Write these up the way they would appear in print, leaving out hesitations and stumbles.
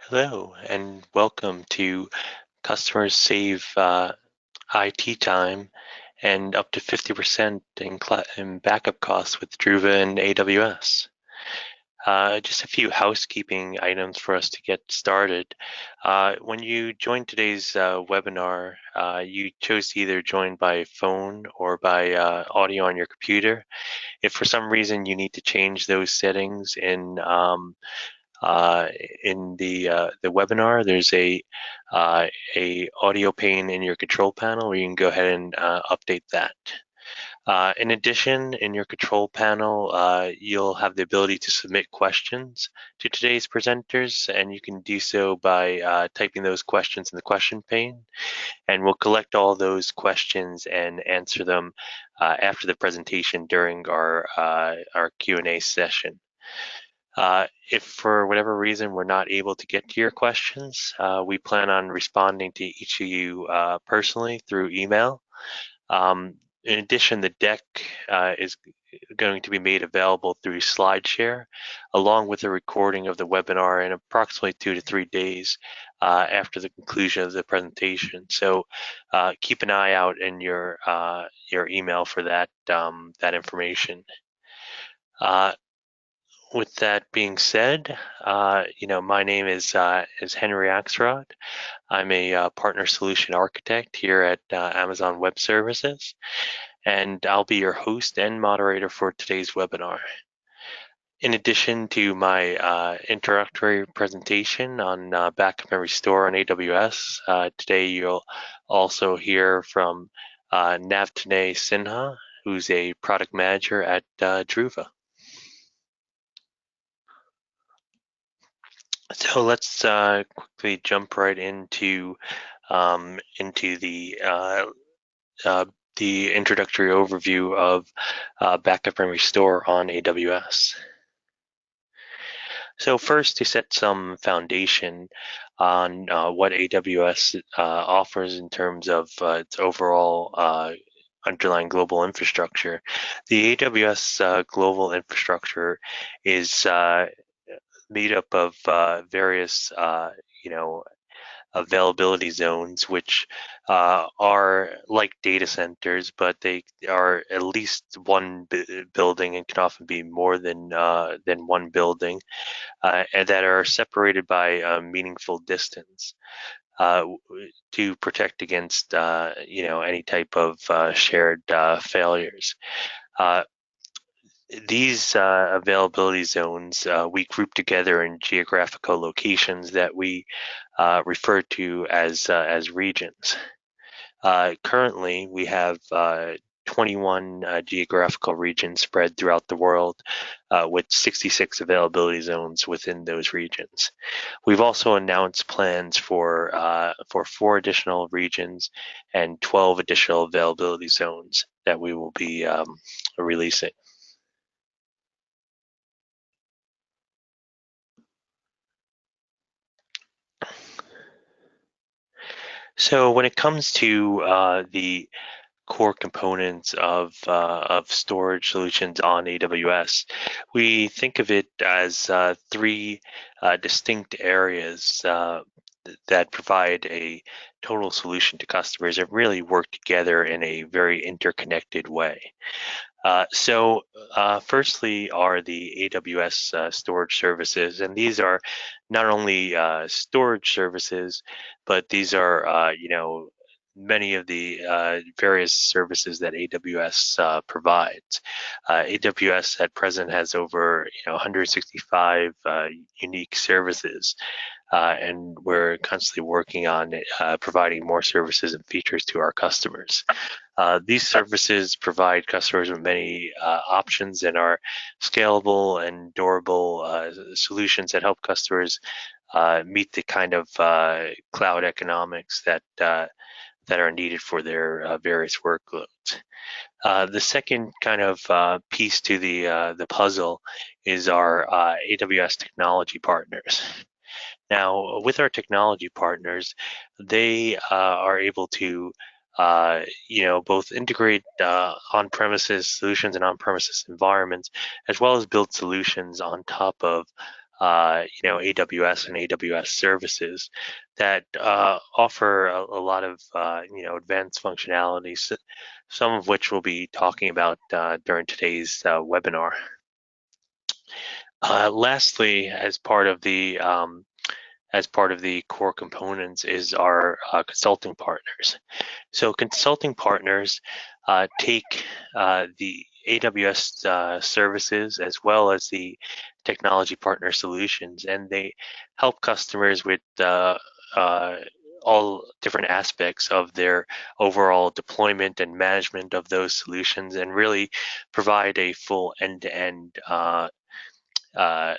Hello and welcome to Customers Save IT Time and up to 50% in backup costs with Druva and AWS. Just a few housekeeping items for us to get started. When you joined today's webinar, you chose to either join by phone or by audio on your computer. If for some reason you need to change those settings in the webinar, there's a audio pane in your control panel where you can go ahead and update that. In addition, in your control panel, you'll have the ability to submit questions to today's presenters, and you can do so by typing those questions in the question pane, and we'll collect all those questions and answer them after the presentation during our Q&A session. If for whatever reason we're not able to get to your questions, we plan on responding to each of you personally through email. In addition, the deck is going to be made available through SlideShare, along with a recording of the webinar in approximately 2 to 3 days after the conclusion of the presentation. So keep an eye out in your email for that information. With that being said, my name is Henry Axelrod. I'm a partner solution architect here at Amazon Web Services, and I'll be your host and moderator for today's webinar. In addition to my introductory presentation on backup and restore on AWS, today you'll also hear from Navtanay Sinha, who's a product manager at Druva. So let's quickly jump right into the introductory overview of backup and restore on AWS. So first, to set some foundation on what AWS offers in terms of its overall underlying global infrastructure, the AWS Global Infrastructure is made up of various, availability zones, which are like data centers, but they are at least one building and can often be more than one building, and that are separated by a meaningful distance to protect against, any type of shared failures. These availability zones we group together in geographical locations that we refer to as regions. Currently, we have 21 geographical regions spread throughout the world with 66 availability zones within those regions. We've also announced plans for 4 additional regions and 12 additional availability zones that we will be releasing. So when it comes to the core components of storage solutions on AWS, we think of it as 3 distinct areas that provide a total solution to customers that really work together in a very interconnected way. Firstly are the AWS storage services, and these are not only storage services, but these are many of the various services that AWS provides. AWS at present has over 165 unique services, and we're constantly working on providing more services and features to our customers. These services provide customers with many options and are scalable and durable solutions that help customers meet the kind of cloud economics that are needed for their various workloads. The second kind of piece to the puzzle is our AWS technology partners. Now, with our technology partners, they are able to both integrate on-premises solutions and on-premises environments, as well as build solutions on top of AWS and AWS services that offer a lot of advanced functionalities, some of which we'll be talking about during today's webinar. Lastly, as part of the core components is our consulting partners. So consulting partners take the AWS services as well as the technology partner solutions, and they help customers with all different aspects of their overall deployment and management of those solutions, and really provide a full end-to-end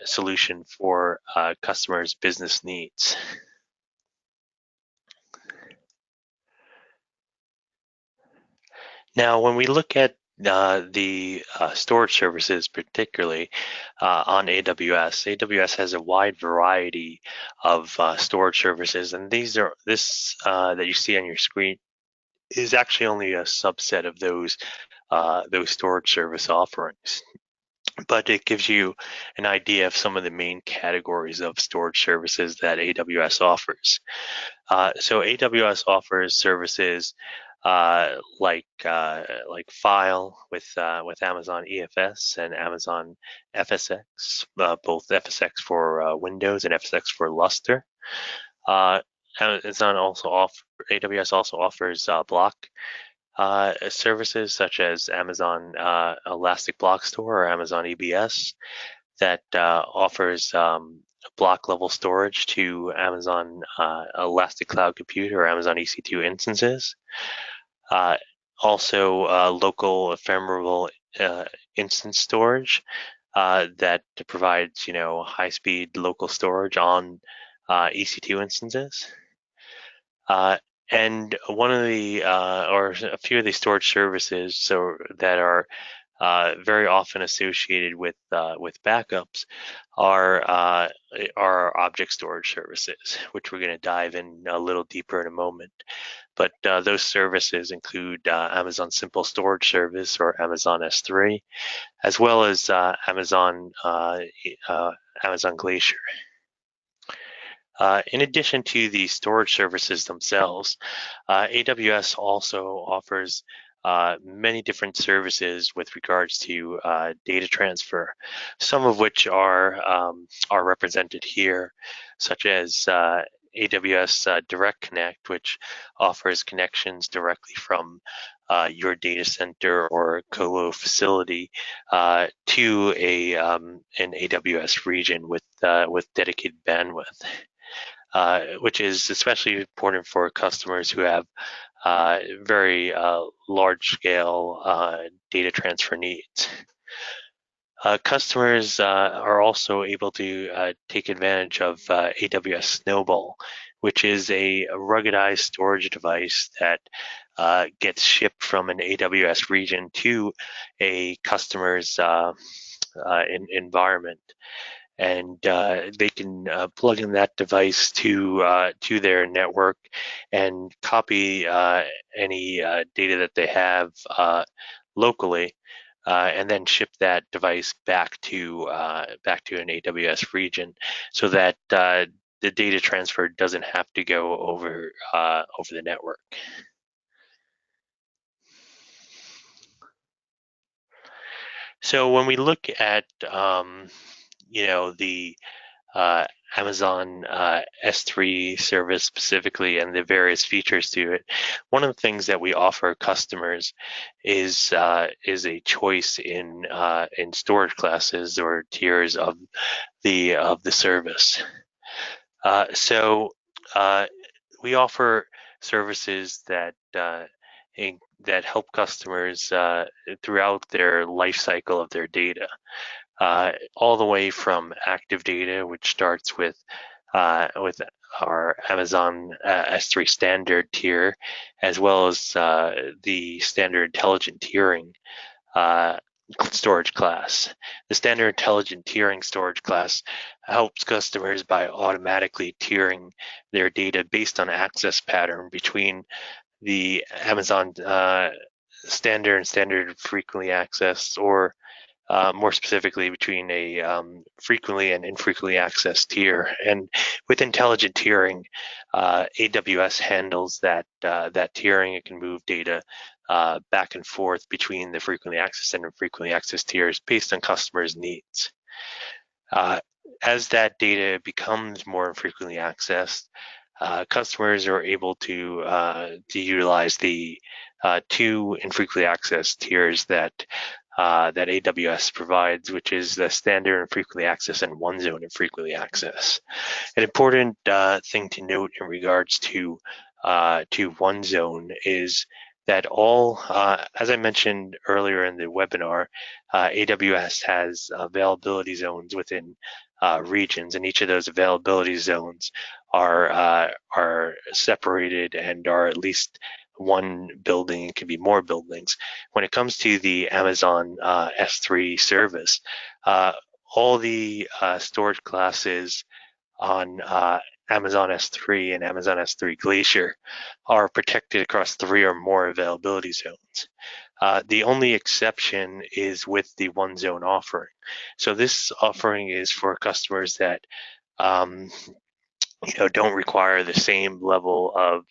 solution for customers' business needs. Now, when we look at the storage services, particularly on AWS, AWS has a wide variety of storage services, and this that you see on your screen is actually only a subset of those storage service offerings. But it gives you an idea of some of the main categories of storage services that AWS offers. So AWS offers services like File with Amazon EFS and Amazon FSX, both FSX for Windows and FSX for Lustre. AWS also offers block services such as Amazon Elastic Block Store or Amazon EBS that offers block level storage to Amazon Elastic Cloud Compute or Amazon EC2 instances. Also local ephemeral instance storage that provides high-speed local storage on EC2 instances. And one of the or a few of the storage services that are very often associated with backups are object storage services, which we're going to dive in a little deeper in a moment. But those services include Amazon Simple Storage Service or Amazon S3, as well as Amazon Glacier. In addition to the storage services themselves, AWS also offers many different services with regards to data transfer, some of which are represented here, such as AWS Direct Connect, which offers connections directly from your data center or colo facility to an AWS region with dedicated bandwidth. Which is especially important for customers who have very large-scale data transfer needs. Customers are also able to take advantage of AWS Snowball, which is a ruggedized storage device that gets shipped from an AWS region to a customer's environment. And they can plug in that device to their network and copy any data that they have locally, and then ship that device back to an AWS region, so that the data transfer doesn't have to go over the network. So when we look at the Amazon S3 service specifically and the various features to it, one of the things that we offer customers is a choice in storage classes or tiers of the service. So we offer services that help customers throughout their life cycle of their data. All the way from active data, which starts with our Amazon S3 standard tier, as well as the standard intelligent tiering storage class. The standard intelligent tiering storage class helps customers by automatically tiering their data based on access pattern between the Amazon standard and standard frequently accessed, or more specifically between a frequently and infrequently accessed tier. And with intelligent tiering, AWS handles that tiering. It can move data back and forth between the frequently accessed and infrequently accessed tiers based on customers' needs. As that data becomes more infrequently accessed, customers are able to utilize the two infrequently accessed tiers that AWS provides, which is the standard infrequently accessed and one zone infrequently accessed. An important thing to note in regards to one zone is that all, as I mentioned earlier in the webinar, AWS has availability zones within regions, and each of those availability zones are separated and are at least one building. It can be more buildings. When it comes to the Amazon S3 service, all the storage classes on Amazon S3 and Amazon S3 Glacier are protected across 3 or more availability zones. The only exception is with the one zone offering. So this offering is for customers that don't require the same level of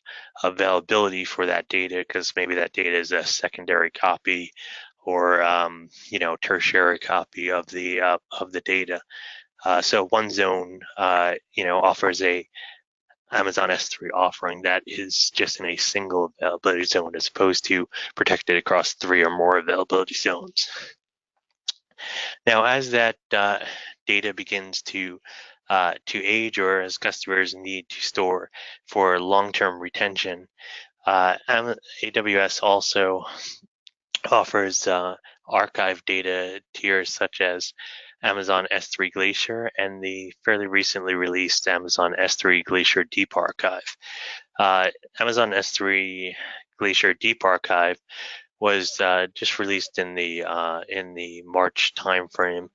availability for that data, because maybe that data is a secondary copy or tertiary copy of the data. So one zone offers a Amazon S3 offering that is just in a single availability zone as opposed to protected across 3 or more availability zones. Now, as that data begins to age, or as customers need to store for long-term retention, AWS also offers archive data tiers such as Amazon S3 Glacier and the fairly recently released Amazon S3 Glacier Deep Archive. Amazon S3 Glacier Deep Archive was just released in the March timeframe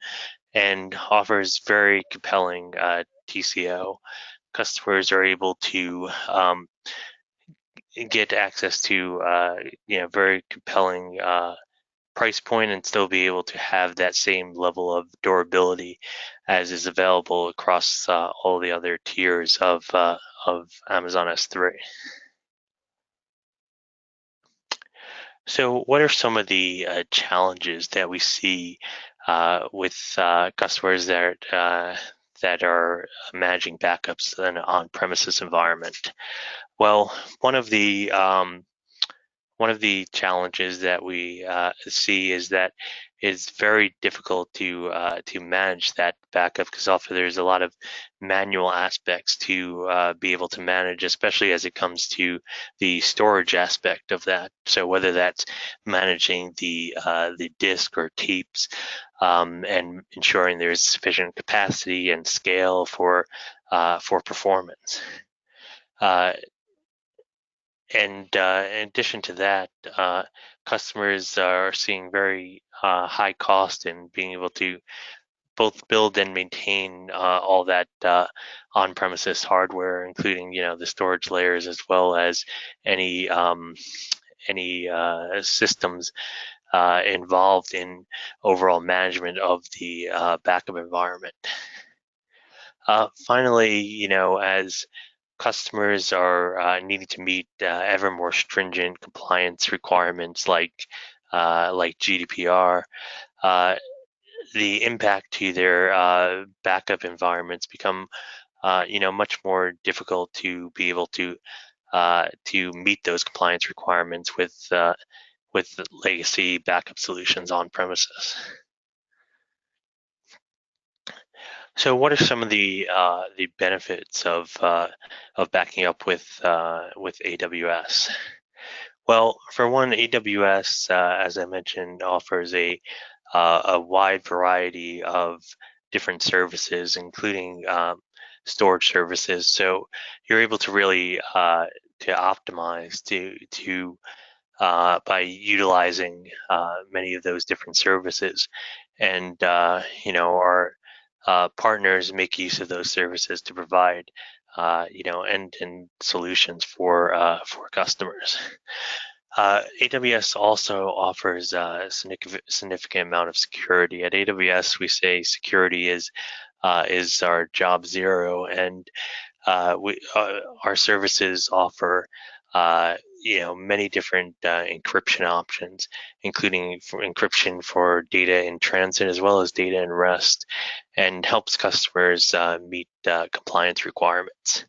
and offers very compelling TCO. Customers are able to get access to very compelling price point and still be able to have that same level of durability as is available across all the other tiers of Amazon S3. So what are some of the challenges that we see with customers that are managing backups in an on-premises environment? Well, one of the challenges that we see is that it's very difficult to manage that backup, because often there's a lot of manual aspects to be able to manage, especially as it comes to the storage aspect of that. So whether that's managing the disk or tapes and ensuring there's sufficient capacity and scale for performance. And in addition to that, customers are seeing very high cost in being able to both build and maintain all that on-premises hardware, including the storage layers, as well as any systems involved in overall management of the backup environment. Finally, as customers are needing to meet ever more stringent compliance requirements like GDPR, the impact to their backup environments become much more difficult to be able to meet those compliance requirements with legacy backup solutions on premises. So, what are some of the benefits of backing up with AWS? Well, for one, AWS, as I mentioned, offers a wide variety of different services, including storage services. So you're able to really to optimize by utilizing many of those different services, and our partners make use of those services to provide end-to-end solutions for customers. AWS also offers a significant amount of security. At AWS, we say security is our job zero, and our services offer many different encryption options, including for encryption for data in transit as well as data in rest, and helps customers meet compliance requirements.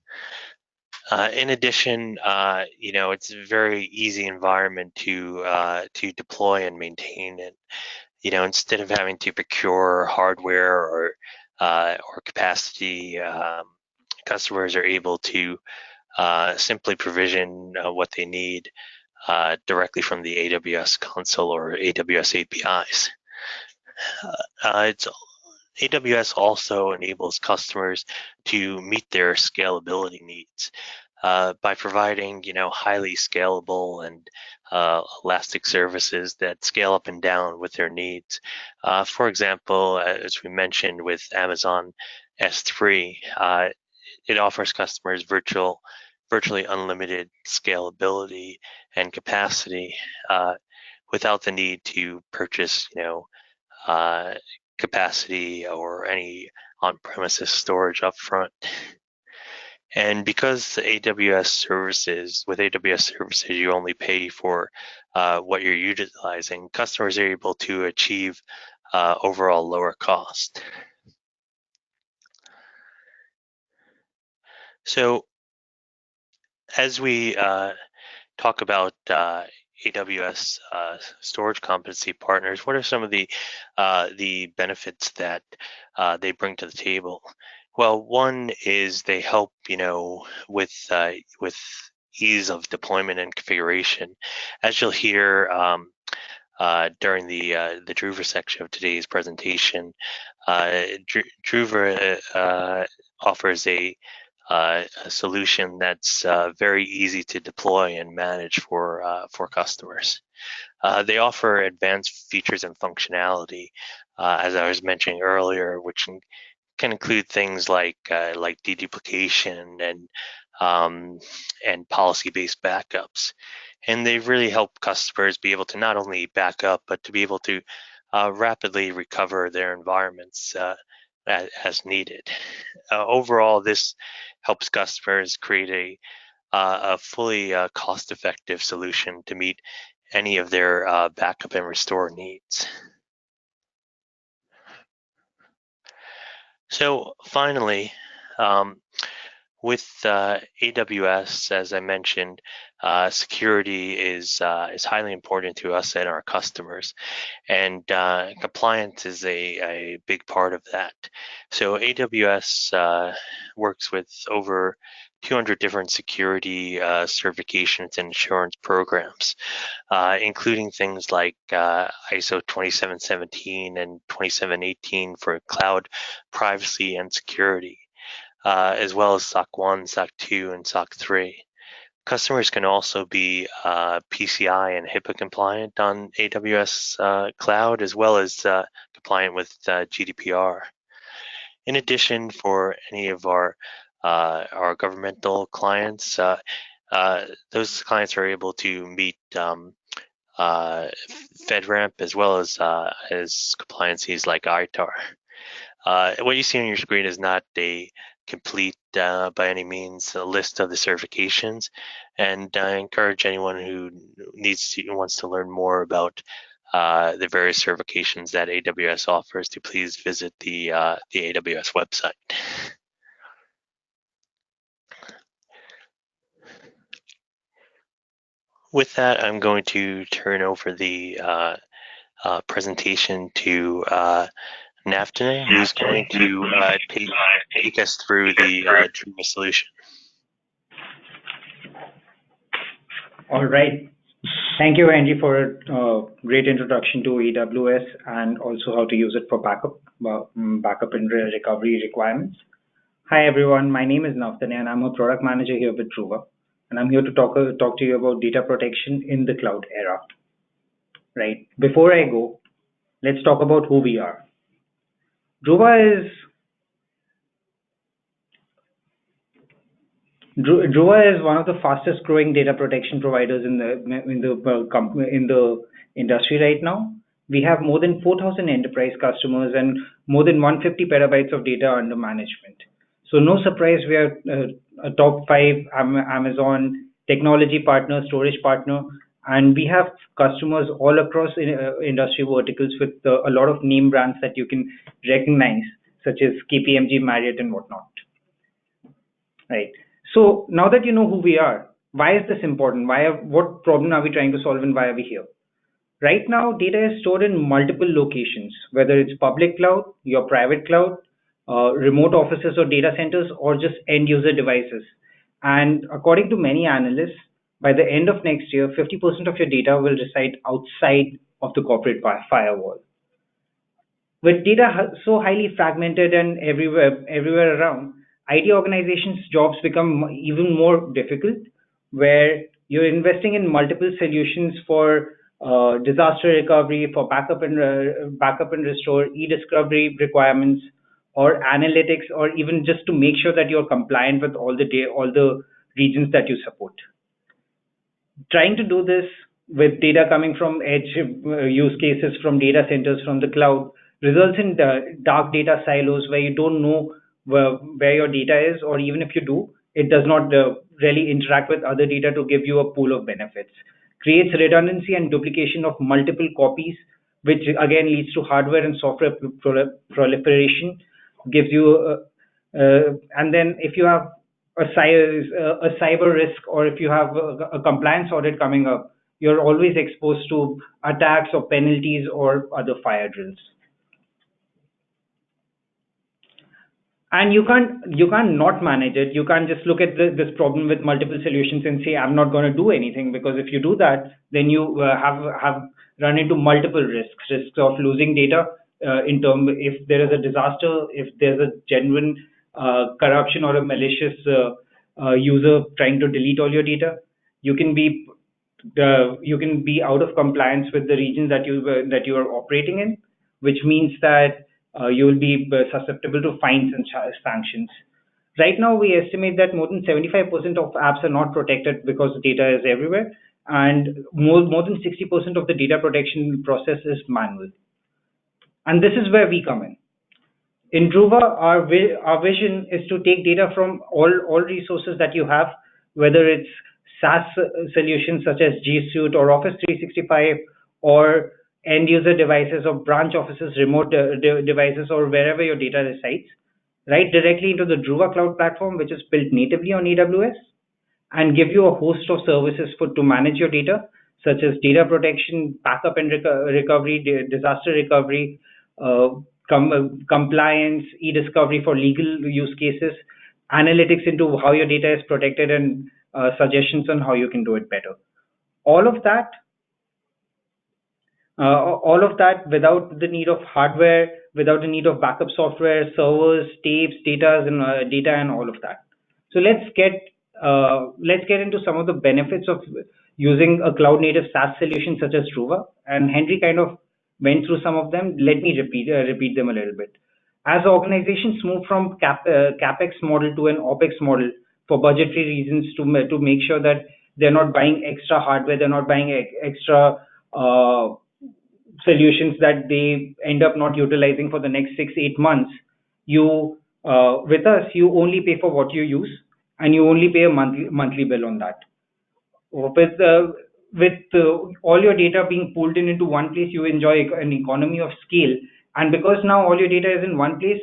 In addition, it's a very easy environment to deploy and maintain. And instead of having to procure hardware or capacity, customers are able to simply provision what they need directly from the AWS console or AWS APIs. AWS also enables customers to meet their scalability needs by providing, highly scalable and elastic services that scale up and down with their needs. For example, as we mentioned with Amazon S3, it offers customers virtually unlimited scalability and capacity without the need to purchase, capacity or any on-premises storage upfront. And because with AWS services, you only pay for what you're utilizing, customers are able to achieve overall lower cost. So as we talk about AWS storage competency partners, what are some of the benefits that they bring to the table? Well, one is they help, with ease of deployment and configuration. As you'll hear during the Druva section of today's presentation, Druva offers a solution that's very easy to deploy and manage for customers. They offer advanced features and functionality, as I was mentioning earlier, which can include things like deduplication and policy-based backups. And they really help customers be able to not only back up, but to be able to rapidly recover their environments as needed. Overall, this helps customers create a fully cost-effective solution to meet any of their backup and restore needs. So finally, with AWS, as I mentioned, security is highly important to us and our customers, and compliance is a big part of that. So AWS works with over 200 different security certifications and assurance programs, including things like ISO 2717 and 2718 for cloud privacy and security, as well as SOC 1, SOC 2, and SOC 3. Customers can also be PCI and HIPAA compliant on AWS Cloud, as well as compliant with GDPR. In addition, for any of our governmental clients, those clients are able to meet FedRAMP as well as compliances like ITAR. What you see on your screen is not a complete, by any means, a list of the certifications, and I encourage anyone who wants to learn more about the various certifications that AWS offers to please visit the AWS website. With that, I'm going to turn over the presentation to Naftane, who's going to take us through the Druva solution. All right. Thank you, Andy, for a great introduction to AWS and also how to use it for backup and recovery requirements. Hi, everyone. My name is Naftane, and I'm a product manager here with Druva, and I'm here to talk to you about data protection in the cloud era. Right. Before I go, let's talk about who we are. Druva is Druva is one of the fastest growing data protection providers in the industry right now. We have more than 4,000 enterprise customers and more than 150 petabytes of data under management. So no surprise, we are a top five Amazon technology partner, storage partner, and we have customers all across industry verticals with a lot of name brands that you can recognize, such as KPMG, Marriott, and whatnot. Right. So now that you know who we are, why is this important? What problem are we trying to solve and why are we here? Right now, data is stored in multiple locations, whether it's public cloud, your private cloud, remote offices or data centers, or just end user devices. And according to many analysts, by the end of next year, 50% of your data will reside outside of the corporate firewall. With data so highly fragmented and everywhere around, IT organizations' jobs become even more difficult, where you're investing in multiple solutions for disaster recovery, for backup and restore, e-discovery requirements, or analytics, or even just to make sure that you're compliant with all the regions that you support. Trying to do this with data coming from edge use cases, from data centers, from the cloud, results in dark data silos where you don't know where your data is, or even if you do, it does not really interact with other data to give you a pool of benefits. Creates redundancy and duplication of multiple copies, which again leads to hardware and software proliferation. Gives you, and then if you have a cyber risk, or if you have a compliance audit coming up, you're always exposed to attacks or penalties or other fire drills. And you can't not manage it. You can't just look at this problem with multiple solutions and say I'm not going to do anything, because if you do that, then you have run into multiple risks of losing data, in term if there is a disaster, if there's a genuine corruption or a malicious user trying to delete all your data. You can be out of compliance with the region that you are operating in, which means that you will be susceptible to fines and sanctions. Right now, we estimate that more than 75% of apps are not protected because data is everywhere, and more than 60% of the data protection process is manual. And this is where we come in. In Druva, our vision is to take data from all resources that you have, whether it's SaaS solutions such as G Suite or Office 365, or end user devices or branch offices, remote devices, or wherever your data resides, right directly into the Druva Cloud platform, which is built natively on AWS, and give you a host of services to manage your data, such as data protection, backup and recovery, disaster recovery, compliance, e-discovery for legal use cases, analytics into how your data is protected, and suggestions on how you can do it better. All of that without the need of hardware, without the need of backup software, servers, tapes, data, and all of that. So let's get into some of the benefits of using a cloud native SaaS solution such as Druva. And Henry kind of went through some of them. Let me repeat them a little bit. As organizations move from capex model to an opex model for budgetary reasons, to make sure that they're not buying extra hardware, they're not buying extra solutions that they end up not utilizing for the next 6-8 months. You with us, you only pay for what you use, and you only pay a monthly bill on that. With all your data being pulled into one place, you enjoy an economy of scale. And because now all your data is in one place,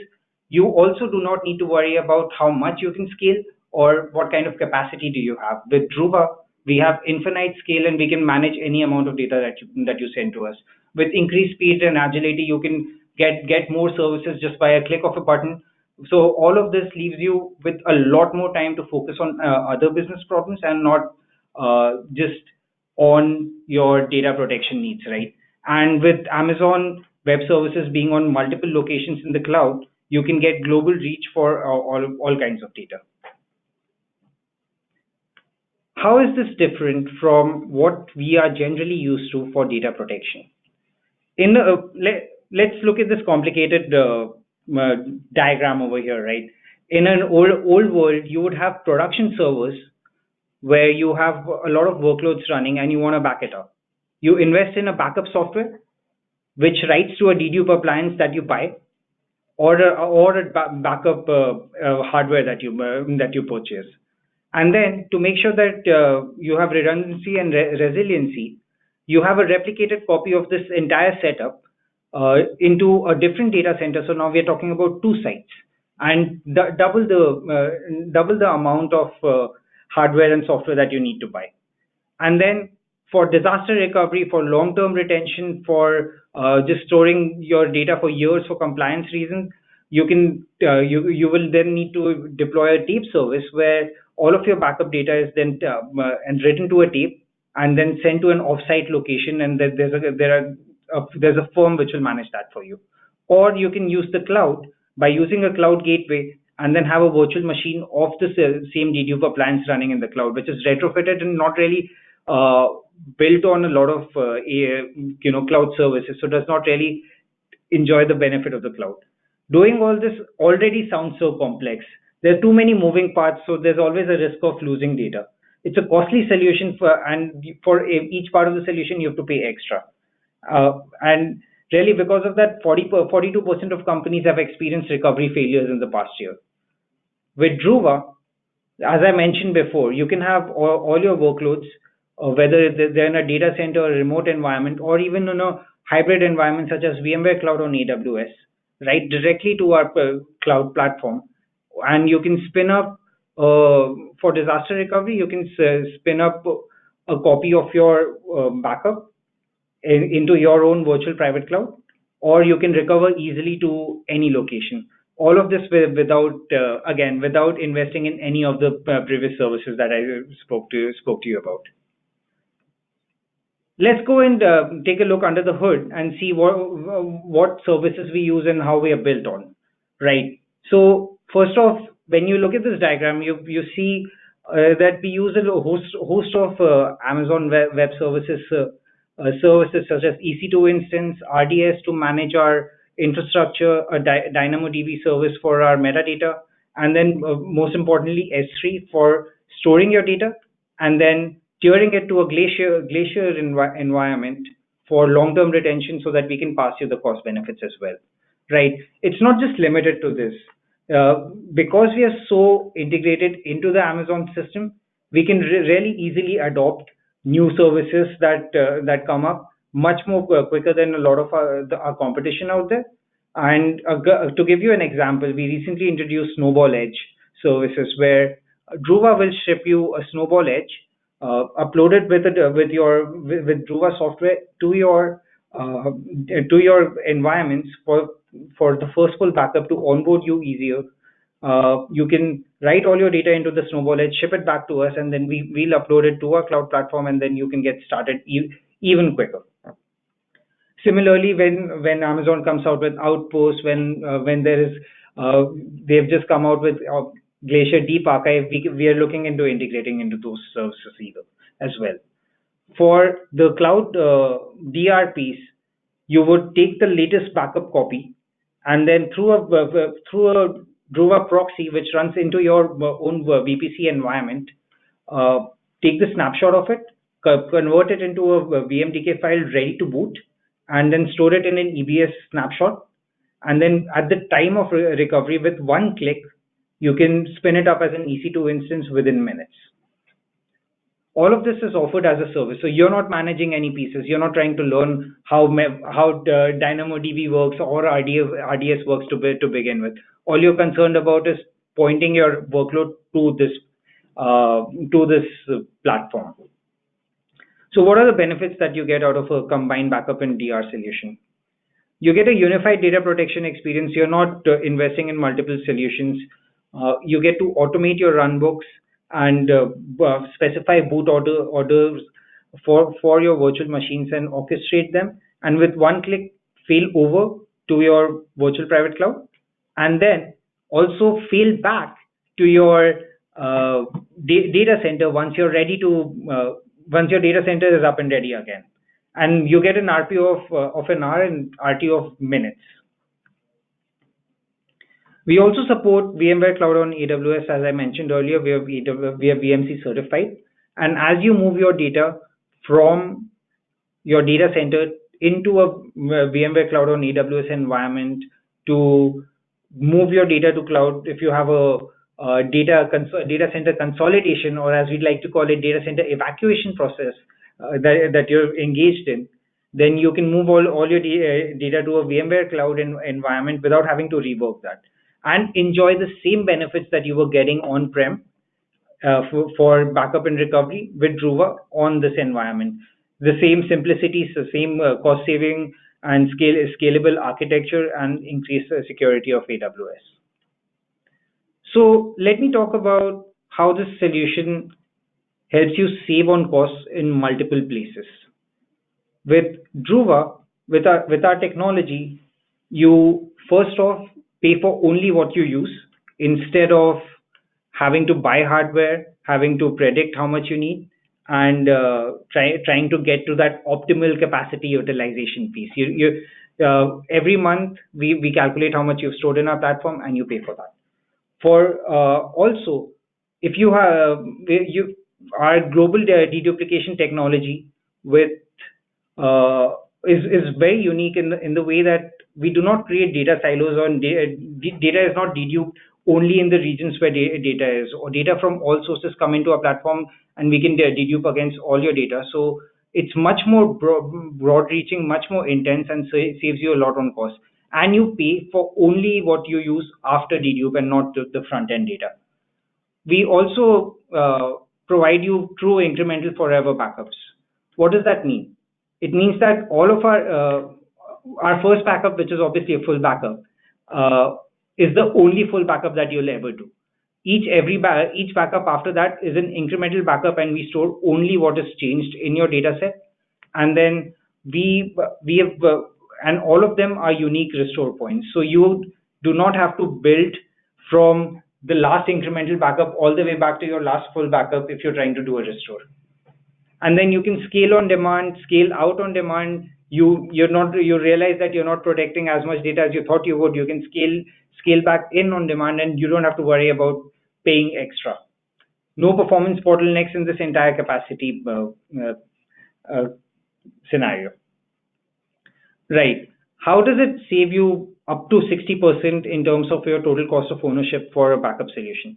you also do not need to worry about how much you can scale or what kind of capacity do you have. With Druva, we have infinite scale, and we can manage any amount of data that you send to us. With increased speed and agility, you can get more services just by a click of a button. So all of this leaves you with a lot more time to focus on other business problems, and not just on your data protection needs, right? And with Amazon Web Services being on multiple locations in the cloud, you can get global reach for all kinds of data. How is this different from what we are generally used to for data protection? Let's look at this complicated diagram over here, right? In an old world, you would have production servers where you have a lot of workloads running and you want to back it up. You invest in a backup software which writes to a dedupe appliance that you buy, or a backup hardware that you purchase. And then to make sure that you have redundancy and resiliency, you have a replicated copy of this entire setup into a different data center. So now we are talking about two sites and double the amount of hardware and software that you need to buy. And then for disaster recovery, for long-term retention, for just storing your data for years for compliance reasons, you will then need to deploy a tape service where all of your backup data is then and written to a tape and then sent to an offsite location, and there's a firm which will manage that for you. Or you can use the cloud by using a cloud gateway and then have a virtual machine of the same dedupe appliance running in the cloud, which is retrofitted and not really built on a lot of cloud services, so does not really enjoy the benefit of the cloud. Doing all this already sounds so complex. There are too many moving parts, so there's always a risk of losing data. It's a costly solution and for each part of the solution you have to pay extra. And really, because of that, 42% of companies have experienced recovery failures in the past year. With Druva, as I mentioned before, you can have all your workloads, whether they're in a data center or a remote environment, or even in a hybrid environment such as VMware Cloud on AWS, right directly to our cloud platform. And you can spin up, for disaster recovery, you can spin up a copy of your backup into your own virtual private cloud, or you can recover easily to any location. All of this without investing in any of the previous services that I spoke to you about. Let's go and take a look under the hood and see what services we use and how we are built on, right? So first off, when you look at this diagram, you see that we use a host of Amazon Web Services services such as EC2 instance, RDS to manage our infrastructure, a DynamoDB service for our metadata, and then most importantly S3 for storing your data, and then tiering it to a glacier environment for long-term retention so that we can pass you the cost benefits as well, right? It's not just limited to this. Because we are so integrated into the Amazon system, we can really easily adopt new services that come up much more quicker than a lot of our competition out there. And to give you an example, we recently introduced Snowball Edge services where Druva will ship you a Snowball Edge uploaded with Druva software to your environments for the first full backup to onboard you easier. You can write all your data into the Snowball Edge, ship it back to us, and then we'll upload it to our cloud platform, and then you can get started even quicker. Similarly, when Amazon comes out with Outposts, when there is they've just come out with Glacier Deep Archive, we are looking into integrating into those services either as well. For the cloud DR piece, you would take the latest backup copy, and then through a Druva proxy which runs into your own VPC environment, take the snapshot of it, convert it into a VMDK file ready to boot, and then store it in an EBS snapshot. And then at the time of recovery, with one click, you can spin it up as an EC2 instance within minutes. All of this is offered as a service, so you're not managing any pieces. You're not trying to learn how DynamoDB works or RDS works to begin with. All you're concerned about is pointing your workload to this platform. So what are the benefits that you get out of a combined backup and DR solution? You get a unified data protection experience. You're not investing in multiple solutions. You get to automate your runbooks and specify boot orders for your virtual machines and orchestrate them. And with one click, fail over to your virtual private cloud, and then also fail back to your data center once you're ready to once your data center is up and ready again. And you get an RPO of an hour and RTO of minutes. We also support VMware Cloud on AWS, as I mentioned earlier. We are VMC certified. And as you move your data from your data center into a VMware Cloud on AWS environment to move your data to cloud, if you have a data center consolidation, or as we'd like to call it, data center evacuation process that you're engaged in, then you can move all your data to a VMware Cloud environment without having to rework that and enjoy the same benefits that you were getting on-prem for backup and recovery with Druva on this environment. The same simplicities, the same cost saving and scalable architecture and increased security of AWS. So let me talk about how this solution helps you save on costs in multiple places. With Druva, with our technology, you first off pay for only what you use instead of having to buy hardware, having to predict how much you need, and trying to get to that optimal capacity utilization piece. Every month we calculate how much you've stored in our platform and you pay for that. For also, if you have our global deduplication technology with is very unique in the way that we do not create data silos on data is not deduped only in the regions where data is, or data from all sources come into our platform and we can dedupe against all your data. So it's much more broad reaching, much more intense, and saves you a lot on cost. And you pay for only what you use after dedupe and not the front end data. We also provide you true incremental forever backups. What does that mean? It means that all of our first backup, which is obviously a full backup, is the only full backup that you'll ever do. Each backup after that is an incremental backup, and we store only what is changed in your data set. And then we have and all of them are unique restore points. So you do not have to build from the last incremental backup all the way back to your last full backup if you're trying to do a restore. And then you can scale on demand, scale out on demand. You realize that you're not protecting as much data as you thought you would. You can scale back in on demand, and you don't have to worry about paying extra. No performance bottlenecks in this entire capacity scenario. Right. How does it save you up to 60% in terms of your total cost of ownership for a backup solution?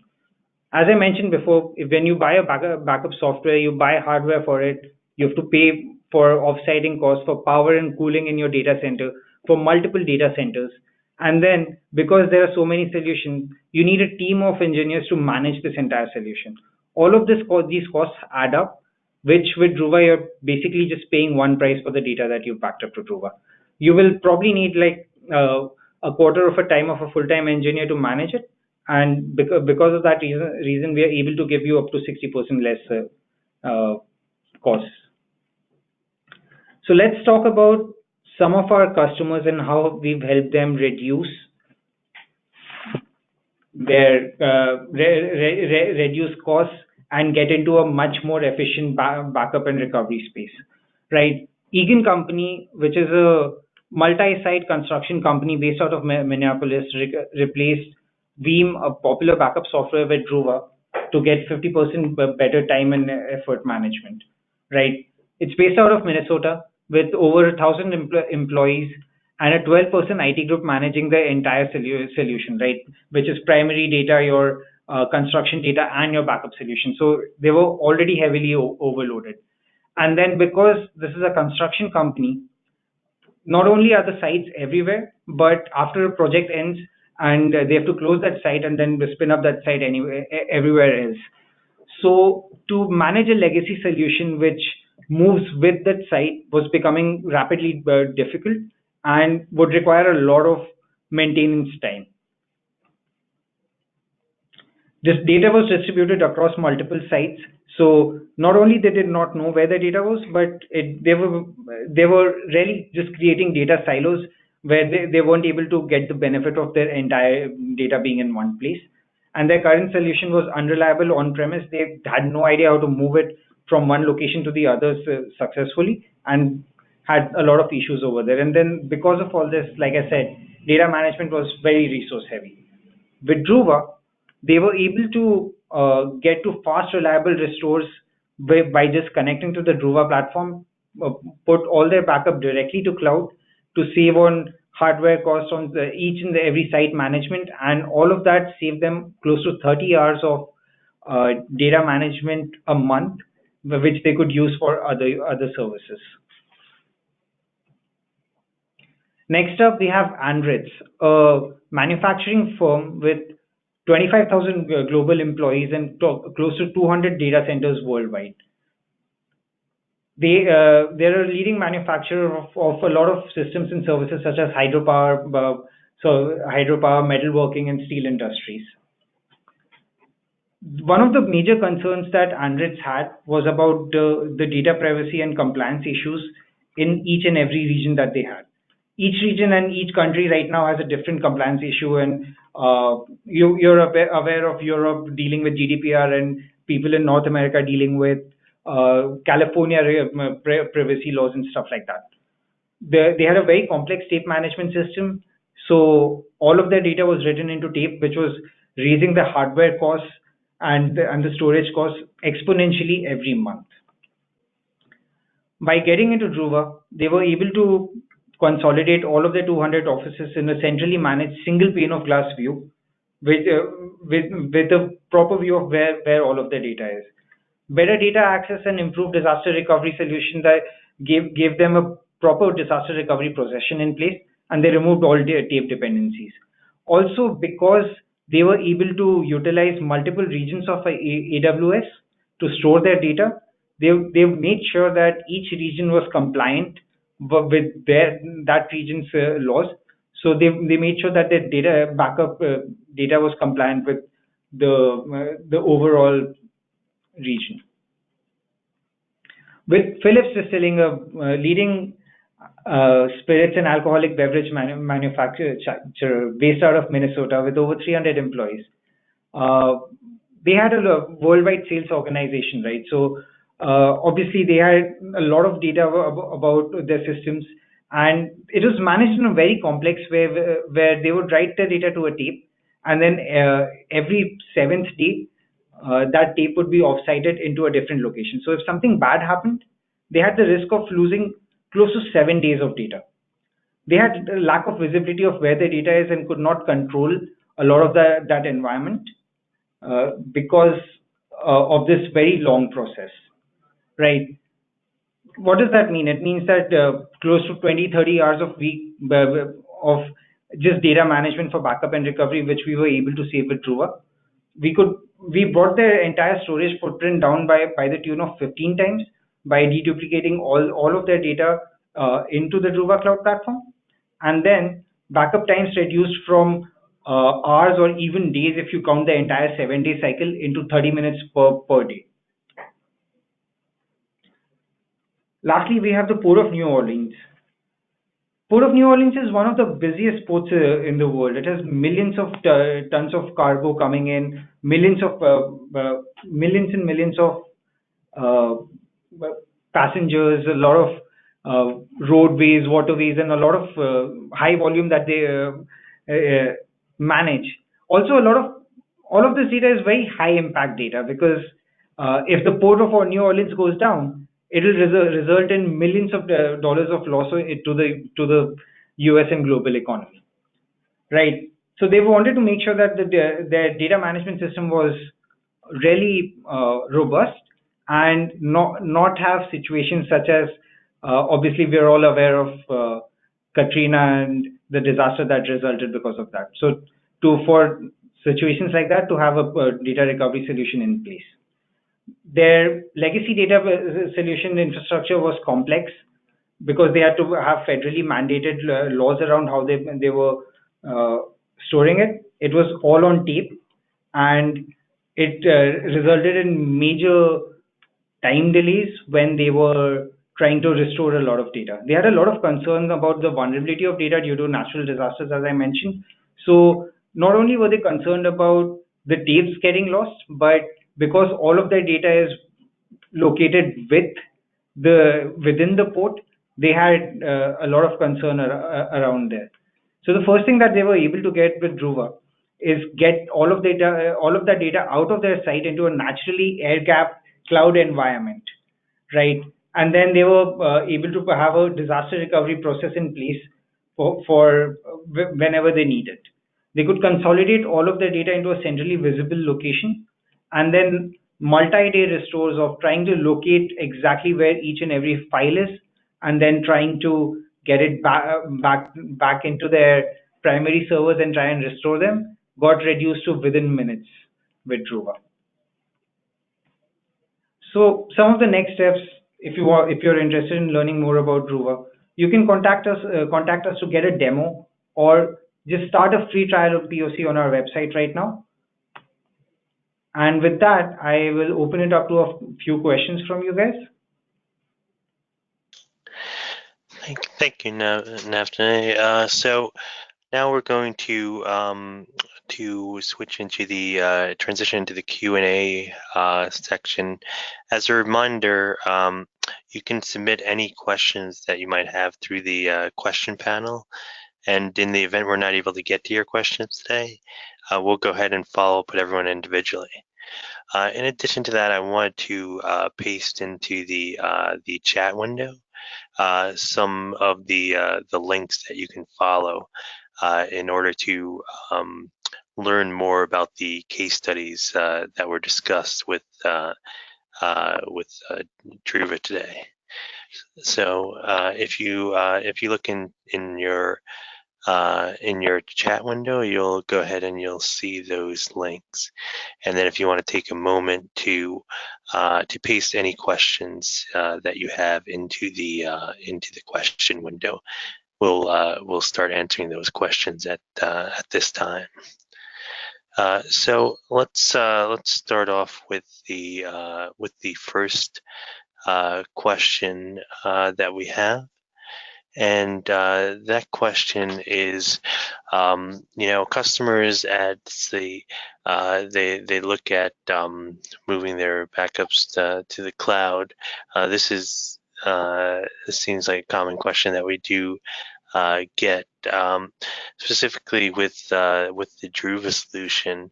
As I mentioned before, when you buy a backup software, you buy hardware for it, you have to pay for offsiting costs, for power and cooling in your data center, for multiple data centers. And then because there are so many solutions, you need a team of engineers to manage this entire solution. All of these costs add up, which with Druva, you're basically just paying one price for the data that you've backed up to Druva. You will probably need like a quarter of a time of a full-time engineer to manage it. And because of that reason, we are able to give you up to 60% less costs. So let's talk about some of our customers and how we've helped them reduce their reduce costs and get into a much more efficient backup and recovery space, right? Egan company, which is a multi-site construction company based out of Minneapolis, replaced Veeam, a popular backup software, with Druva to get 50% better time and effort management, right? It's based out of Minnesota with over 1,000 employees and a 12-person IT group managing the entire solution, right? Which is primary data, your construction data, and your backup solution. So they were already heavily overloaded. And then because this is a construction company, not only are the sites everywhere, but after a project ends and they have to close that site and then spin up that site everywhere else. So to manage a legacy solution which moves with that site was becoming rapidly difficult and would require a lot of maintenance time. This data was distributed across multiple sites. So not only they did not know where the data was, but they were really just creating data silos where they weren't able to get the benefit of their entire data being in one place. And their current solution was unreliable on-premise. They had no idea how to move it from one location to the other successfully and had a lot of issues over there. And then because of all this, like I said, data management was very resource heavy. With Druva, they were able to get to fast, reliable restores by just connecting to the Druva platform, uh, put all their backup directly to cloud to save on hardware costs on each and every site management, and all of that saved them close to 30 hours of data management a month, which they could use for other services. Next up, we have Andritz, a manufacturing firm with 25,000 global employees and close to 200 data centers worldwide. They're a leading manufacturer of a lot of systems and services such as hydropower, metalworking, and steel industries. One of the major concerns that Andritz had was about the data privacy and compliance issues in each and every region that they had. Each region and each country right now has a different compliance issue, and you're aware of Europe dealing with GDPR and people in North America dealing with California privacy laws and stuff like that. They had a very complex tape management system, so all of their data was written into tape, which was raising the hardware costs and the storage costs exponentially every month. By getting into Druva, they were able to consolidate all of their 200 offices in a centrally managed single pane of glass view with, with a proper view of where all of their data is. Better data access and improved disaster recovery solution that gave them a proper disaster recovery procession in place, and they removed all their tape dependencies. Also, because they were able to utilize multiple regions of AWS to store their data, they made sure that each region was compliant with that region's laws. So they made sure that their data backup data was compliant with the overall region. With Phillips Distilling, a leading spirits and alcoholic beverage manufacturer based out of Minnesota with over 300 employees. They had a worldwide sales organization, right? So obviously they had a lot of data about their systems, and it was managed in a very complex way where they would write the data to a tape, and then every seventh day, that tape would be offsited into a different location. So if something bad happened, they had the risk of losing close to 7 days of data. They had a lack of visibility of where their data is and could not control a lot of that environment because of this very long process, right? What does that mean? It means that close to 20, 30 hours of week of just data management for backup and recovery, which we were able to save with Druva. We brought their entire storage footprint down by the tune of 15 times by deduplicating all of their data into the Druva Cloud platform, and then backup times reduced from hours or even days if you count the entire 7-day cycle into 30 minutes per day. Lastly, we have the Port of New Orleans. Port of New Orleans is one of the busiest ports in the world. It has millions of tons of cargo coming in, millions and millions of passengers, a lot of roadways, waterways, and a lot of high volume that they manage. Also, all of this data is very high impact data because if the port of New Orleans goes down, it will result in millions of dollars of loss to the US and global economy, right? So they wanted to make sure that their data management system was really robust and not have situations such as obviously we're all aware of Katrina and the disaster that resulted because of that. So for situations like that, to have a data recovery solution in place. Their legacy data solution infrastructure was complex because they had to have federally mandated laws around how they were storing it. It was all on tape, and it resulted in major time delays when they were trying to restore a lot of data. They had a lot of concerns about the vulnerability of data due to natural disasters, as I mentioned. So not only were they concerned about the tapes getting lost, but because all of their data is located within the port, they had a lot of concern around there. So the first thing that they were able to get with Druva is get all of that data out of their site into a naturally air-gapped cloud environment, right? And then they were able to have a disaster recovery process in place for whenever they need it. They could consolidate all of their data into a centrally visible location, and then multi-day restores of trying to locate exactly where each and every file is, and then trying to get it back into their primary servers and try and restore them got reduced to within minutes with Druva. So some of the next steps, if you're interested in learning more about Druva, you can contact us to get a demo, or just start a free trial of POC on our website right now. And with that, I will open it up to a few questions from you guys. Thank you, Navtane. So now we're going to switch into the transition into the Q&A section. As a reminder, you can submit any questions that you might have through the question panel. And in the event we're not able to get to your questions today, we'll go ahead and follow up with everyone individually. In addition to that, I wanted to paste into the chat window some of the links that you can follow in order to learn more about the case studies that were discussed with Druva today. So if you look in your chat window, you'll go ahead and you'll see those links. And then if you want to take a moment to paste any questions that you have into the question window, we'll start answering those questions at this time. So let's start off with the first question that we have. And that question is, customers at they look at moving their backups to the cloud. This seems like a common question that we do get, specifically with the Druva solution.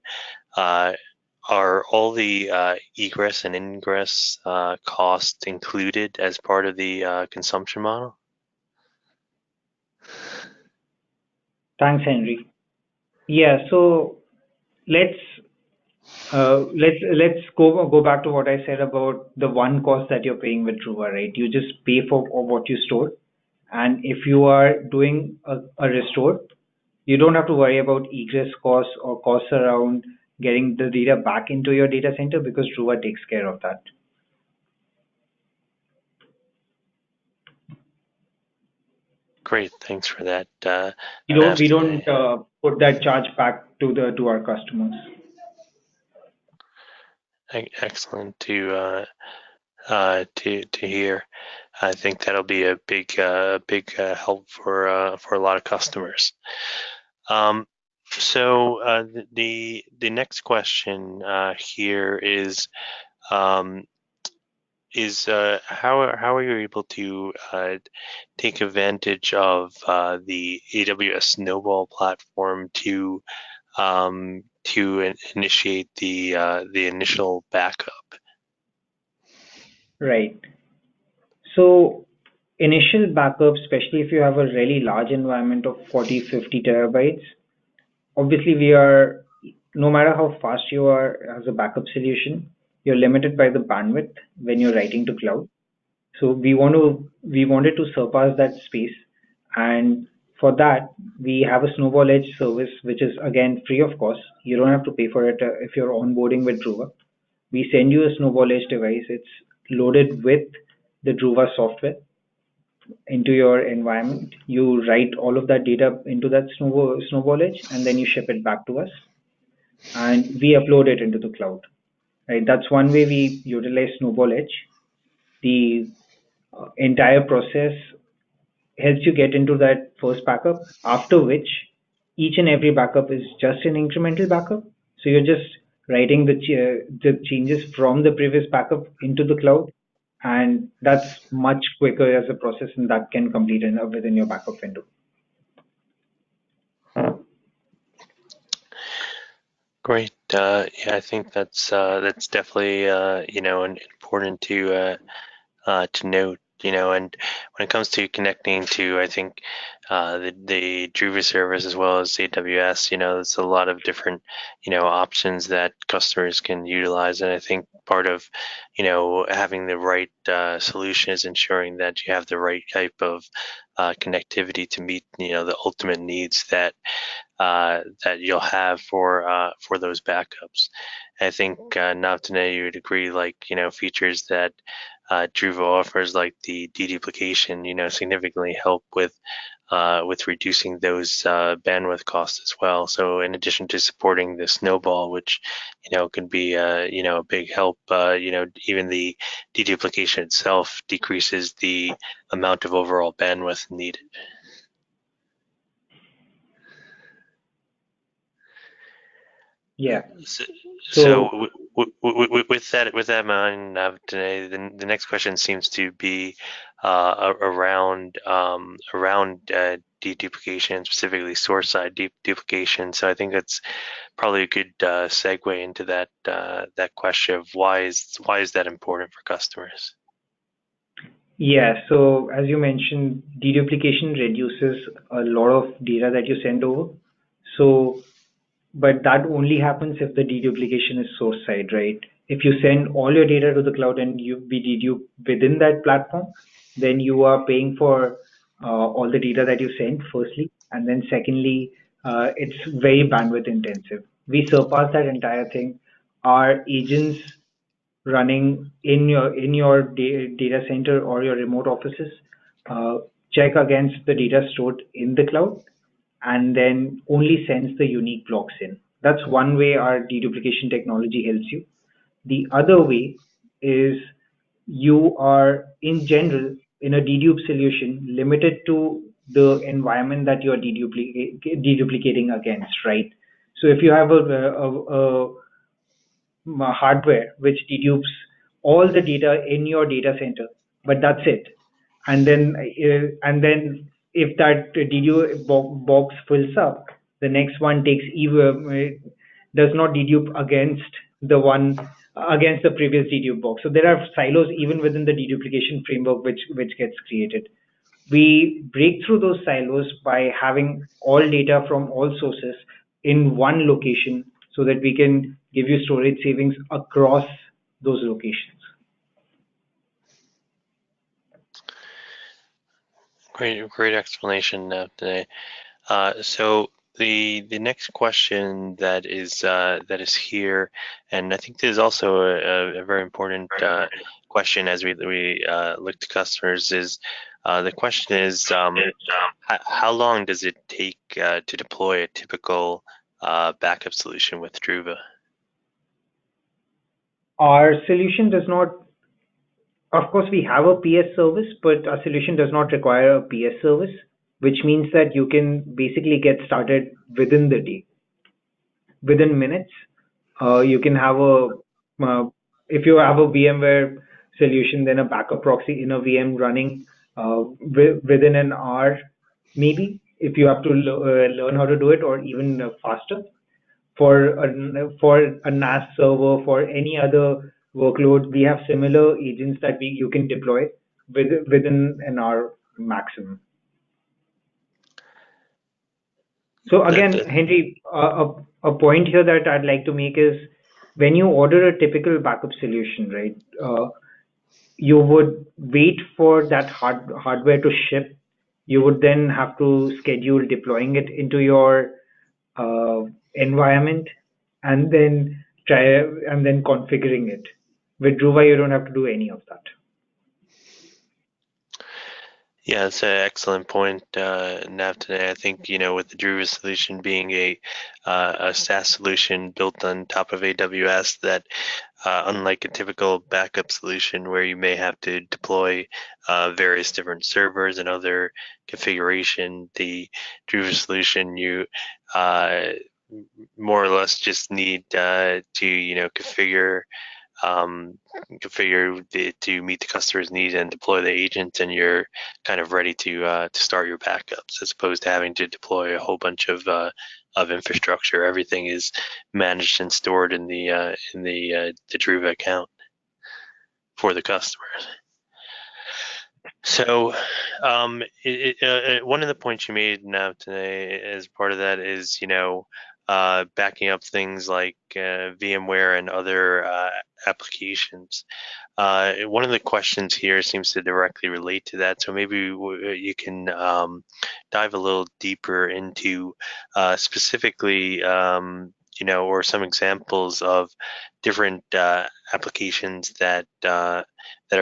Are all the egress and ingress costs included as part of the consumption model? Thanks, Henry. Yeah, so let's go back to what I said about the one cost that you're paying with Druva, right? You just pay for what you store, and if you are doing a restore, you don't have to worry about egress costs or costs around getting the data back into your data center, because Druva takes care of that. Great, thanks for that. We don't put that charge back to our customers. Excellent to hear. I think that'll be a big help for a lot of customers. So the next question here is how are you able to take advantage of the AWS Snowball platform to initiate the initial backup? Right. So initial backup, especially if you have a really large environment of 40, 50 terabytes, obviously no matter how fast you are as a backup solution, you're limited by the bandwidth when you're writing to cloud. So we wanted to surpass that space, and for that we have a Snowball Edge service, which is again free of cost. You don't have to pay for it if you're onboarding with Druva. We send you a Snowball Edge device. It's loaded with the Druva software into your environment. You write all of that data into that Snowball Edge, and then you ship it back to us, and we upload it into the cloud. Right? That's one way we utilize Snowball Edge. The entire process helps you get into that first backup, after which each and every backup is just an incremental backup. So you're just writing the changes from the previous backup into the cloud, and that's much quicker as a process, and that can complete within your backup window. Great. Yeah, I think that's definitely important to note. And when it comes to connecting to, I think the Druva service as well as AWS, there's a lot of different options that customers can utilize. And I think part of having the right solution is ensuring that you have the right type of connectivity to meet the ultimate needs that you'll have for those backups. I think Navtane, you would agree, like features that Druva offers, like the deduplication, significantly help with reducing those bandwidth costs as well. So in addition to supporting the snowball, which can be a big help, even the deduplication itself decreases the amount of overall bandwidth needed. Yeah. So, So with that in mind, today, the next question seems to be around deduplication, specifically source side duplication. So I think that's probably a good segue into that question of why is that important for customers? yeah, so as you mentioned, deduplication reduces a lot of data that you send over. So but that only happens if the deduplication is source side, right? If you send all your data to the cloud and you be dedupe within that platform, then you are paying for all the data that you send, firstly. And then secondly, it's very bandwidth intensive. We surpass that entire thing. Our agents running in your data center or your remote offices uh, check against the data stored in the cloud and then only sends the unique blocks in. That's one way our deduplication technology helps you. The other way is you are, in general, in a dedupe solution, limited to the environment that you are deduplicating against, right? So if you have hardware which dedupes all the data in your data center, but that's it. And then if that dedupe box fills up, the next one takes even does not dedupe against the one against the previous dedupe box. So there are silos even within the deduplication framework which gets created. We break through those silos by having all data from all sources in one location so that we can give you storage savings across those locations. Great explanation today. So the next question that is here, and I think this is also a very important question as we look to customers is the question is how long does it take to deploy a typical backup solution with Druva? Our solution does not, of course, we have a PS service, but our solution does not require a PS service, which means that you can basically get started within the day, within minutes. You can have if you have a VMware solution, then a backup proxy in a VM running within an hour, maybe, if you have to learn how to do it, or even faster. For a NAS server, for any other workload, we have similar agents that you can deploy within an hour maximum. So That, again, that Henry, a point here that I'd like to make is when you order a typical backup solution, right? You would wait for that hardware to ship. You would then have to schedule deploying it into your environment, and then configuring it. With Druva, you don't have to do any of that. Yeah, that's an excellent point, Nav. Today, I think with the Druva solution being a SaaS solution built on top of AWS, that unlike a typical backup solution where you may have to deploy various different servers and other configuration, the Druva solution you uh, more or less just need to configure configure to meet the customer's needs and deploy the agent, and you're kind of ready to start your backups, as opposed to having to deploy a whole bunch of infrastructure. Everything is managed and stored in the Druva account for the customer. So, one of the points you made now today as part of that is, backing up things like VMware and other applications. One of the questions here seems to directly relate to that. So maybe you can dive a little deeper into specifically, or some examples of different applications that are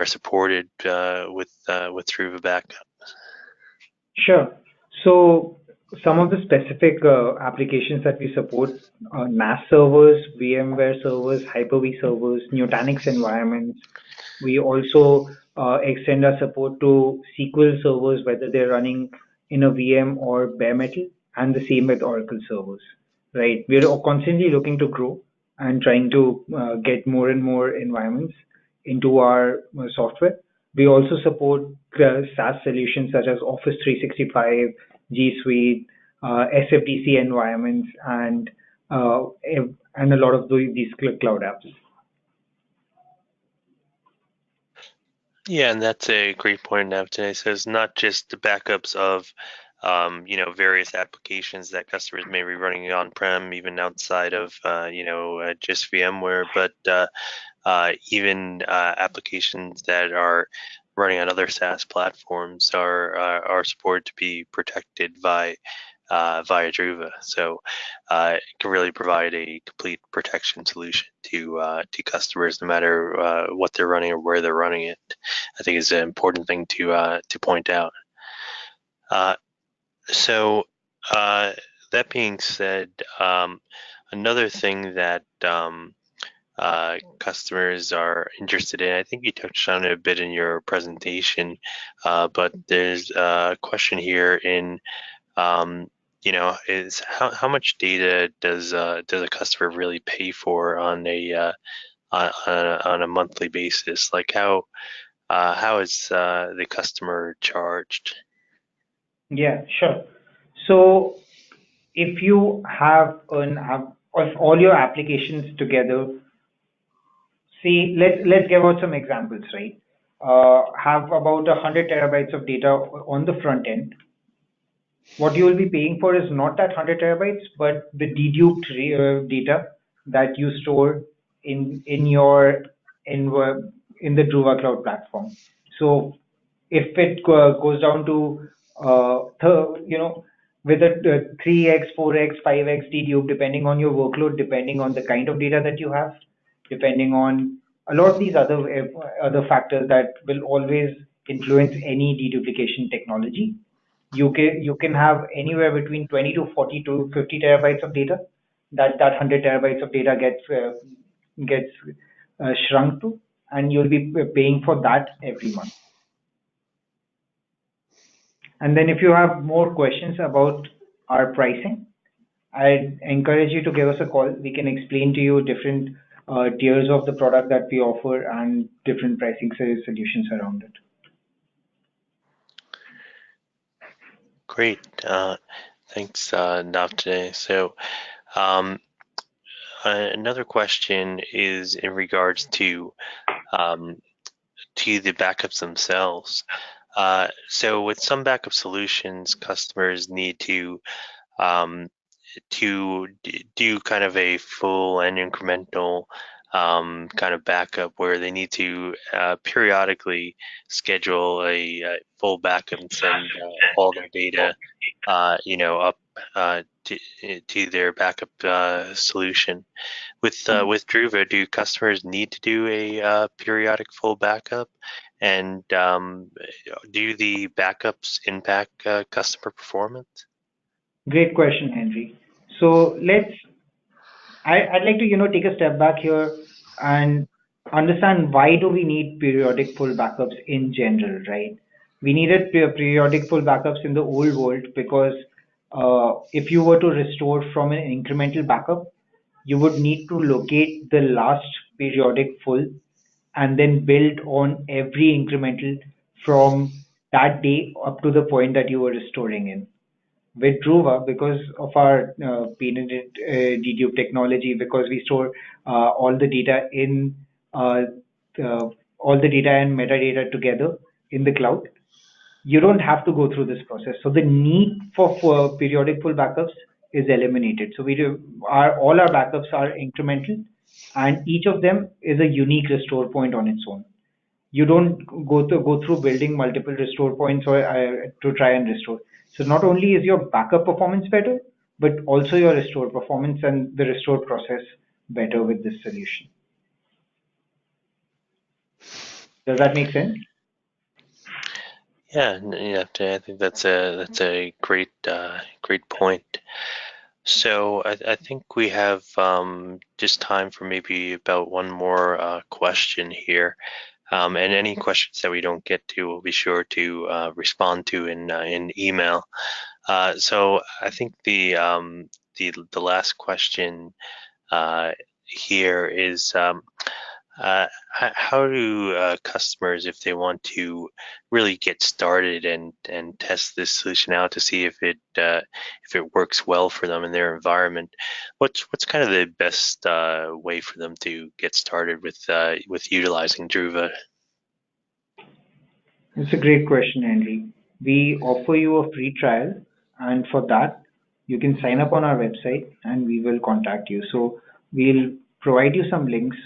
supported with Druva Backup. Sure. So some of the specific applications that we support are NAS servers, VMware servers, Hyper-V servers, Nutanix environments. We also extend our support to SQL servers, whether they're running in a VM or bare metal, and the same with Oracle servers, right? We're constantly looking to grow and trying to get more and more environments into our software. We also support SaaS solutions such as Office 365, G Suite, SFDC environments, and a lot of these cloud apps. Yeah, and that's a great point now today. So it's not just the backups of various applications that customers may be running on-prem, even outside of just VMware, but even applications that are running on other SaaS platforms are supported to be protected via Druva. So it can really provide a complete protection solution to customers, no matter what they're running or where they're running it. I think is an important thing to point out. So that being said, another thing that customers are interested in, I think you touched on it a bit in your presentation, but there's a question here in, is how much data does a customer really pay for on a monthly basis? Like how is the customer charged? Yeah, sure. So if you have of all your applications together, see, let's give out some examples, right? Have about 100 terabytes of data on the front end. What you will be paying for is not that 100 terabytes, but the deduped data that you store in your in the Druva Cloud platform. So if it goes down to with a 3x, 4x, 5x dedupe, depending on your workload, depending on the kind of data that you have, depending on a lot of these other factors that will always influence any deduplication technology. You can have anywhere between 20 to 40 to 50 terabytes of data. That 100 terabytes of data gets shrunk to, and you'll be paying for that every month. And then if you have more questions about our pricing, I encourage you to give us a call. We can explain to you different tiers of the product that we offer and different pricing solutions around it. Great. Thanks, Nav, today. So another question is in regards to the backups themselves. So with some backup solutions, customers need to do kind of a full and incremental kind of backup, where they need to periodically schedule a full backup and send all their data, up to their backup solution. With Druva, do customers need to do a periodic full backup? And do the backups impact customer performance? Great question, Henry. So I'd like to, take a step back here and understand why do we need periodic full backups in general, right? We needed periodic full backups in the old world because if you were to restore from an incremental backup, you would need to locate the last periodic full, and then build on every incremental from that day up to the point that you were restoring in. With Druva, because of our patented dedube technology, because we store all the data in all the data and metadata together in the cloud, you don't have to go through this process. So the need for periodic pull backups is eliminated. So all our backups are incremental, and each of them is a unique restore point on its own. You don't go through building multiple restore points or to try and restore. So not only is your backup performance better, but also your restore performance and the restore process better with this solution. Does that make sense? Yeah, I think that's a great point. So I think we have just time for maybe about one more question here. And any questions that we don't get to, we'll be sure to respond to in email. So I think the last question here is how do customers, if they want to really get started and test this solution out to see if it works well for them in their environment, what's kind of the best way for them to get started with utilizing Druva? It's a great question, Henry. We offer you a free trial, and for that, you can sign up on our website and we will contact you. So we'll provide you some links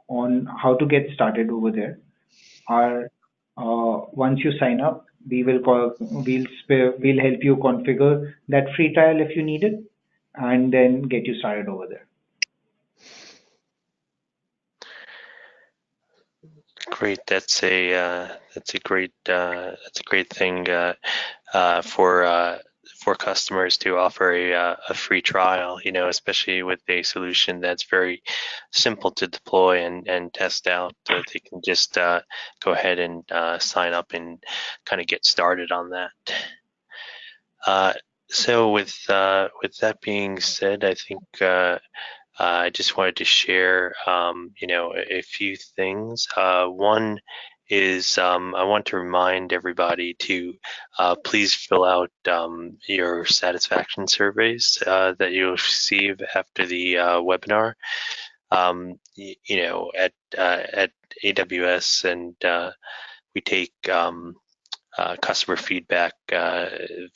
on how to get started over there. Our Once you sign up, we'll help you configure that free trial if you need it, and then get you started over there. Great. That's a great thing for customers to offer a free trial. Especially with a solution that's very simple to deploy and test out. They can just go ahead and sign up and kind of get started on that. So with that being said, I think I just wanted to share, a few things. One is I want to remind everybody to please fill out your satisfaction surveys that you'll receive after the webinar. At AWS, and we take customer feedback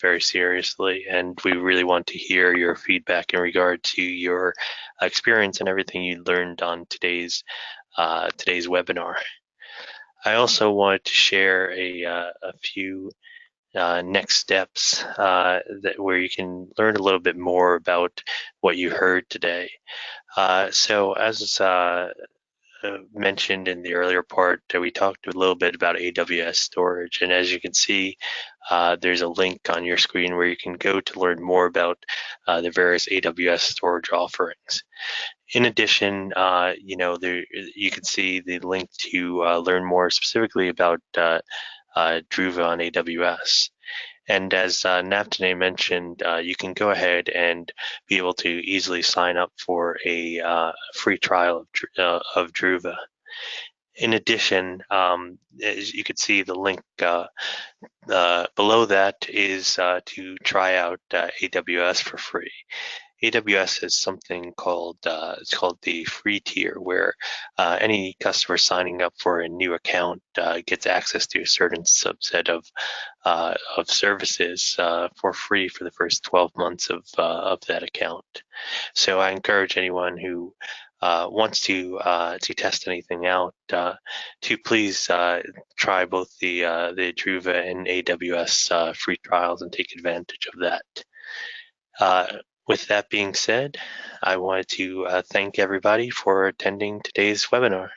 very seriously, and we really want to hear your feedback in regard to your experience and everything you learned on today's webinar. I also wanted to share a few next steps where you can learn a little bit more about what you heard today. So as mentioned in the earlier part, we talked a little bit about AWS storage, and as you can see, there's a link on your screen where you can go to learn more about the various AWS storage offerings. In addition, you can see the link to learn more specifically about Druva on AWS. And as Naftane mentioned, you can go ahead and be able to easily sign up for a free trial of Druva. In addition, as you can see, the link below that is to try out AWS for free. AWS has something called it's called the free tier, where any customer signing up for a new account gets access to a certain subset of services for free for the first 12 months of that account. So I encourage anyone who wants to test anything out to please try both the Druva and AWS free trials and take advantage of that. With that being said, I wanted to thank everybody for attending today's webinar.